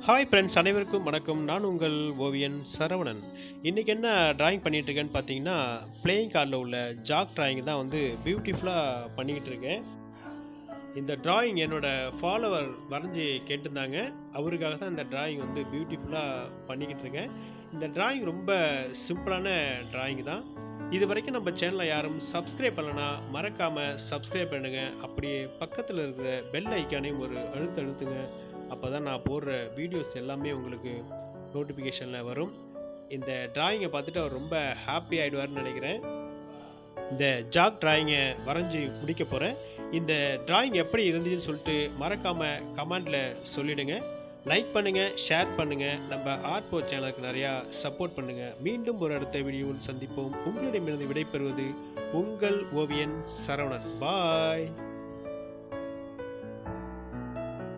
Hi friends, அனைவருக்கும் வணக்கம். நான் உங்கள் ஓவியன் சரவணன். இன்றைக்கி என்ன டிராயிங் பண்ணிகிட்ருக்கேன்னு பார்த்தீங்கன்னா, பிளேயிங் கார்டில் உள்ள ஜாக் டிராயிங் தான் வந்து பியூட்டிஃபுல்லாக பண்ணிக்கிட்டு இருக்கேன். இந்த டிராயிங் என்னோடய ஃபாலோவர் வரைஞ்சி கேட்டிருந்தாங்க. அவருக்காக தான் இந்த டிராயிங் வந்து பியூட்டிஃபுல்லாக பண்ணிக்கிட்டு இருக்கேன். இந்த டிராயிங் ரொம்ப சிம்பிளான டிராயிங் தான். இது வரைக்கும் நம்ம சேனலை யாரும் சப்ஸ்கிரைப் பண்ணலனா மறக்காமல் சப்ஸ்கிரைப் பண்ணுங்கள். அப்படியே பக்கத்தில் இருக்கிற பெல் ஐக்கானையும் ஒரு அழுத்துங்க. அப்போ தான் நான் போடுற வீடியோஸ் எல்லாமே உங்களுக்கு நோட்டிஃபிகேஷனில் வரும். இந்த டிராயிங்கை பார்த்துட்டு அவர் ரொம்ப ஹாப்பி ஆகிடுவார்னு நினைக்கிறேன். இந்த ஜாக் டிராயிங்கை வரைஞ்சி முடிக்க போகிறேன். இந்த டிராயிங் எப்படி இருந்துச்சுன்னு சொல்லிட்டு மறக்காமல் கமெண்டில் சொல்லிவிடுங்க. லைக் பண்ணுங்கள், ஷேர் பண்ணுங்கள். நம்ம ஆர்ட் போ சேனலுக்கு நிறையா சப்போர்ட் பண்ணுங்கள். மீண்டும் ஒரு அடுத்த வீடியோவில் சந்திப்போம். உங்களிடமிருந்து விடைபெறுவது உங்கள் ஓவியன் சரவணன். பாய்.